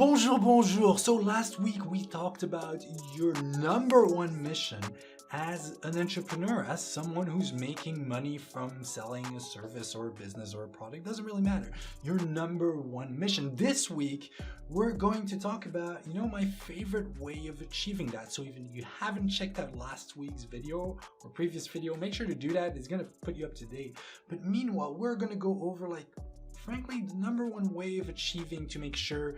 Bonjour, bonjour. So last week we talked about your number one mission as an entrepreneur, as someone who's making money from selling a service or a business or a product. Doesn't really matter. Your number one mission. This week we're going to talk about, my favorite way of achieving that. So even if you haven't checked out last week's video or previous video, make sure to do that. It's going to put you up to date. But meanwhile, we're going to go over frankly, the number one way of achieving to make sure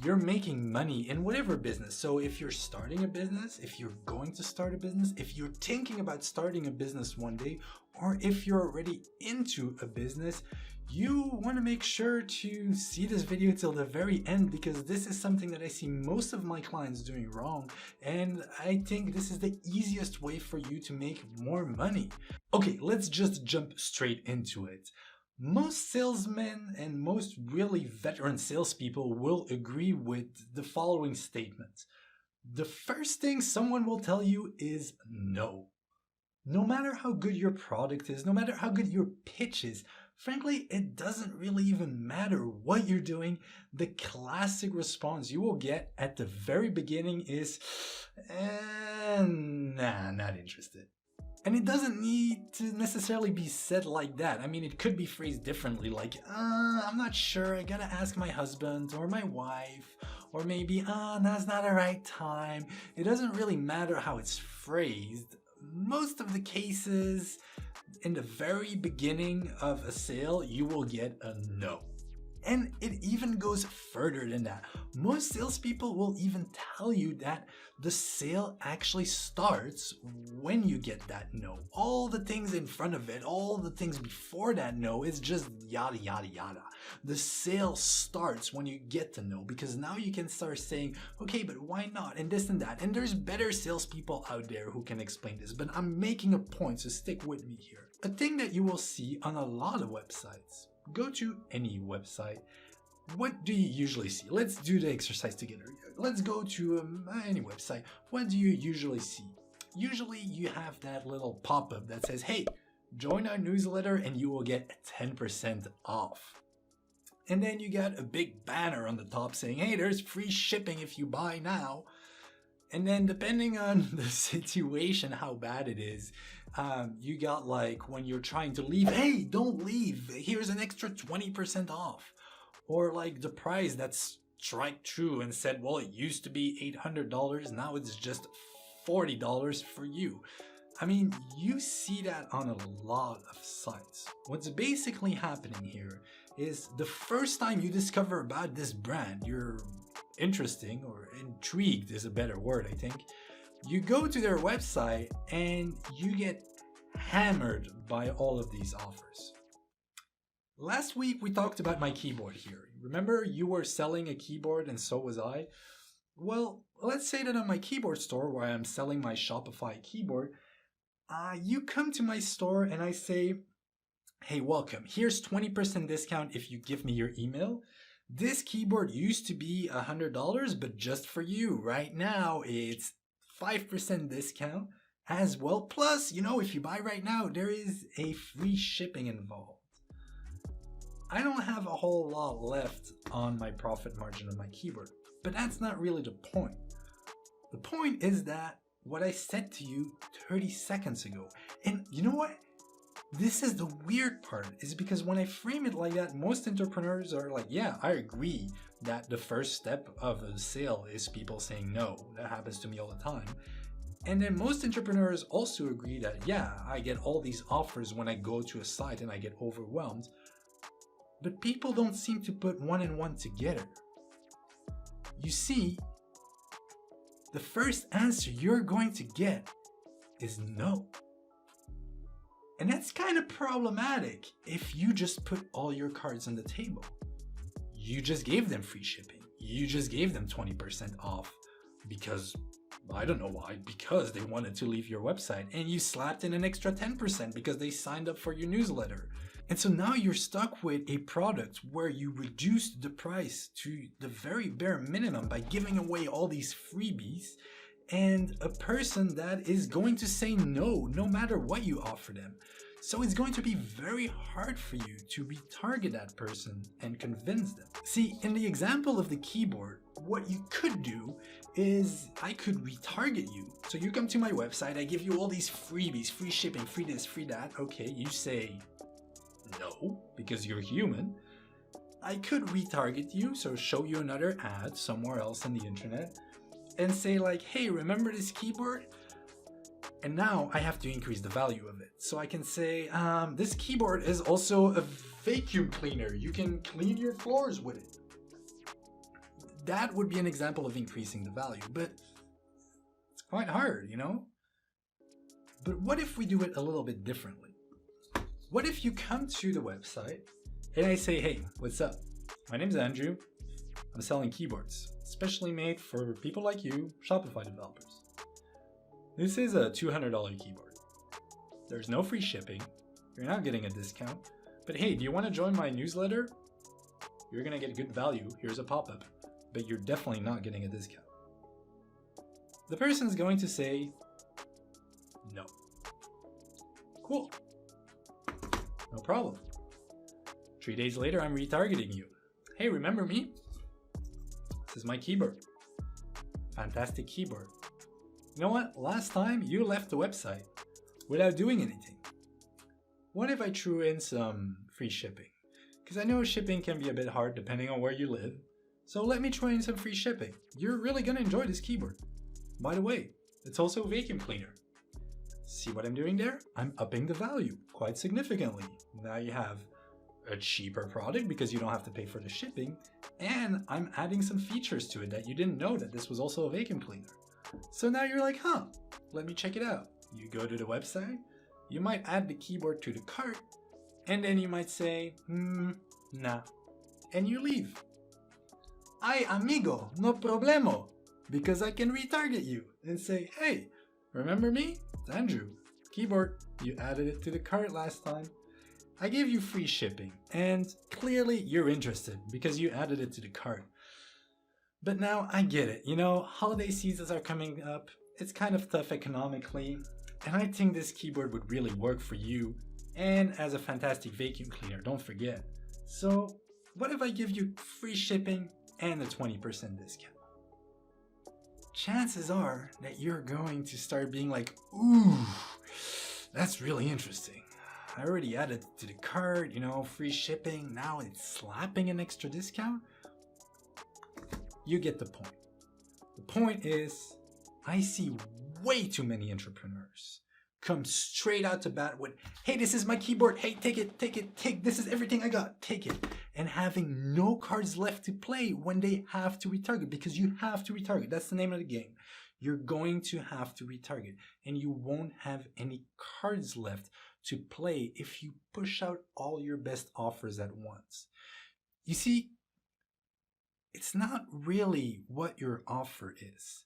you're making money in whatever business. So if you're starting a business, if you're going to start a business, if you're thinking about starting a business one day, or if you're already into a business, you want to make sure to see this video till the very end, because this is something that I see most of my clients doing wrong. And I think this is the easiest way for you to make more money. Okay, let's just jump straight into it. Most salesmen and most really veteran salespeople will agree with the following statement. The first thing someone will tell you is no. No matter how good your product is, no matter how good your pitch is, frankly, it doesn't really even matter what you're doing. The classic response you will get at the very beginning is, nah, not interested. And it doesn't need to necessarily be said like that. I mean, it could be phrased differently, like, I'm not sure, I gotta ask my husband or my wife, or maybe, now's not the right time. It doesn't really matter how it's phrased. Most of the cases, in the very beginning of a sale, you will get a no. And it even goes further than that. Most salespeople will even tell you that the sale actually starts when you get that no. All the things in front of it, all the things before that no is just yada, yada, yada. The sale starts when you get the no, because now you can start saying, okay, but why not? And this and that. And there's better salespeople out there who can explain this, but I'm making a point, so stick with me here. A thing that you will see on a lot of websites. Go to any website. What do you usually see? Let's do the exercise together. Let's go to any website. What do you usually see? Usually you have that little pop-up that says, hey, join our newsletter and you will get 10% off. And then you got a big banner on the top saying, hey, there's free shipping if you buy now. And then depending on the situation, how bad it is, you got when you're trying to leave, hey, don't leave, here's an extra 20% off. Or the price that's strike through and said, well, it used to be $800, now it's just $40 for you. I mean, you see that on a lot of sites. What's basically happening here is the first time you discover about this brand, you're interesting or intrigued is a better word, I think. You go to their website and you get hammered by all of these offers. Last week we talked about my keyboard here. Remember, you were selling a keyboard and so was I? Well, let's say that on my keyboard store where I'm selling my Shopify keyboard, you come to my store and I say, hey, welcome, here's 20% discount if you give me your email. This keyboard used to be $100, but just for you, right now, it's 5% discount as well. Plus, if you buy right now, there is a free shipping involved. I don't have a whole lot left on my profit margin on my keyboard, but that's not really the point. The point is that what I said to you 30 seconds ago, and you know what? This is the weird part, is because when I frame it like that, most entrepreneurs are like, yeah, I agree that the first step of a sale is people saying no. That happens to me all the time. And then most entrepreneurs also agree that, yeah, I get all these offers when I go to a site and I get overwhelmed. But people don't seem to put one and one together. You see, the first answer you're going to get is no. And that's kind of problematic if you just put all your cards on the table. You just gave them free shipping. You just gave them 20% off because, I don't know why, because they wanted to leave your website, and you slapped in an extra 10% because they signed up for your newsletter. And so now you're stuck with a product where you reduced the price to the very bare minimum by giving away all these freebies, and a person that is going to say no, no matter what you offer them. So it's going to be very hard for you to retarget that person and convince them. See, in the example of the keyboard, what you could do is I could retarget you. So you come to my website, I give you all these freebies, free shipping, free this, free that. Okay, you say no, because you're human. I could retarget you, so show you another ad somewhere else on the internet and say like, hey, remember this keyboard? And now I have to increase the value of it. So I can say, this keyboard is also a vacuum cleaner. You can clean your floors with it. That would be an example of increasing the value, but it's quite hard, you know? But what if we do it a little bit differently? What if you come to the website and I say, hey, what's up? My name's Andrew. I'm selling keyboards, especially made for people like you, Shopify developers. This is a $200 keyboard. There's no free shipping. You're not getting a discount. But hey, do you want to join my newsletter? You're going to get good value. Here's a pop-up. But you're definitely not getting a discount. The person's going to say no. Cool. No problem. 3 days later, I'm retargeting you. Hey, remember me? This is my keyboard. Fantastic keyboard. You know what? Last time you left the website without doing anything. What if I threw in some free shipping? Because I know shipping can be a bit hard depending on where you live. So let me throw in some free shipping. You're really gonna enjoy this keyboard. By the way, it's also a vacuum cleaner. See what I'm doing there? I'm upping the value quite significantly. Now you have a cheaper product because you don't have to pay for the shipping, and I'm adding some features to it that you didn't know that this was also a vacuum cleaner. So now you're like, huh, let me check it out. You go to the website, you might add the keyboard to the cart, and then you might say, nah, and you leave. Ay, amigo, no problemo, because I can retarget you and say, hey, remember me? It's Andrew. Keyboard, you added it to the cart last time. I gave you free shipping, and clearly you're interested because you added it to the cart. But now I get it, you know, holiday seasons are coming up, it's kind of tough economically, and I think this keyboard would really work for you, and as a fantastic vacuum cleaner, don't forget. So what if I give you free shipping and a 20% discount? Chances are that you're going to start being like, ooh, that's really interesting. I already added it to the cart, you know, free shipping, now it's slapping an extra discount. You get the point. The point is, I see way too many entrepreneurs come straight out to bat with, hey, this is my keyboard, hey, take it, this is everything I got, take it. And having no cards left to play when they have to retarget, because you have to retarget, that's the name of the game. You're going to have to retarget, and you won't have any cards left to play if you push out all your best offers at once. You see, it's not really what your offer is.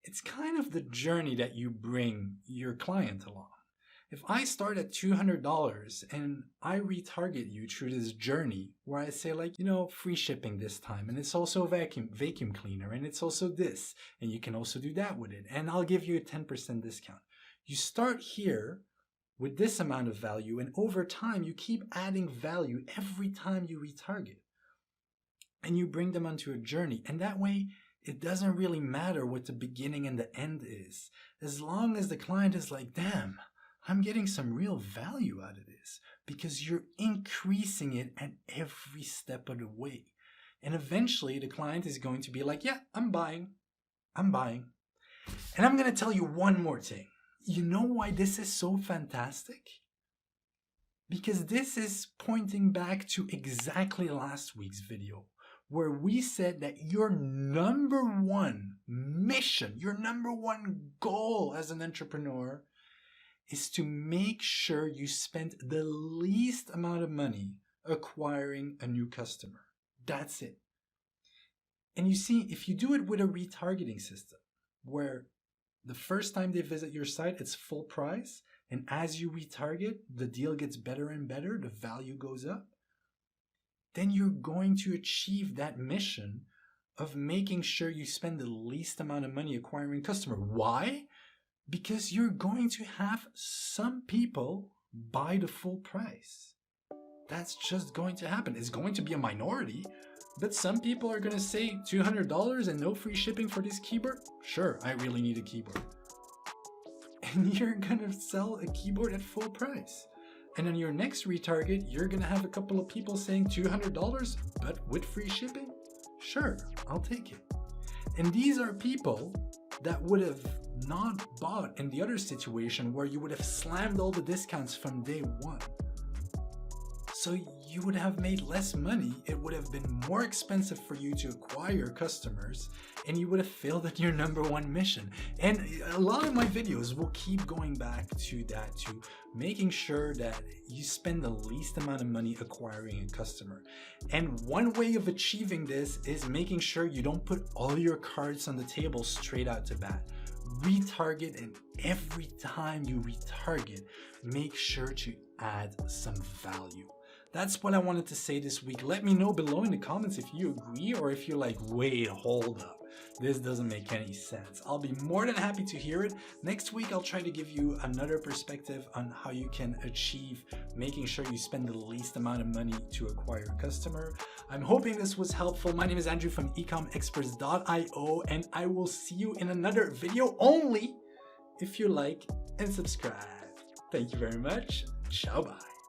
It's kind of the journey that you bring your client along. If I start at $200 and I retarget you through this journey where I say like, you know, free shipping this time, and it's also a vacuum cleaner, and it's also this, and you can also do that with it, and I'll give you a 10% discount. You start here with this amount of value, and over time you keep adding value every time you retarget. And you bring them onto a journey, and that way it doesn't really matter what the beginning and the end is, as long as the client is like, damn, I'm getting some real value out of this, because you're increasing it at every step of the way. And eventually the client is going to be like, yeah, I'm buying. And I'm going to tell you one more thing. You know why this is so fantastic? Because this is pointing back to exactly last week's video, where we said that your number one mission, your number one goal as an entrepreneur is to make sure you spend the least amount of money acquiring a new customer. That's it. And you see, if you do it with a retargeting system, where the first time they visit your site, it's full price, and as you retarget, the deal gets better and better, the value goes up, then you're going to achieve that mission of making sure you spend the least amount of money acquiring customer. Why? Because you're going to have some people buy the full price. That's just going to happen. It's going to be a minority, But some people are gonna say $200 and no free shipping for this keyboard? Sure, I really need a keyboard. And you're gonna sell a keyboard at full price. And on your next retarget, you're gonna have a couple of people saying $200, but with free shipping? Sure, I'll take it. And these are people that would have not bought in the other situation where you would have slammed all the discounts from day one. So you would have made less money, it would have been more expensive for you to acquire customers, and you would have failed at your number one mission. And a lot of my videos will keep going back to that, to making sure that you spend the least amount of money acquiring a customer. And one way of achieving this is making sure you don't put all your cards on the table straight out to bat. Retarget, and every time you retarget, make sure to add some value. That's what I wanted to say this week. Let me know below in the comments if you agree or if you're like, wait, hold up. This doesn't make any sense. I'll be more than happy to hear it. Next week, I'll try to give you another perspective on how you can achieve making sure you spend the least amount of money to acquire a customer. I'm hoping this was helpful. My name is Andrew from ecomexperts.io, and I will see you in another video only if you like and subscribe. Thank you very much. Ciao, bye.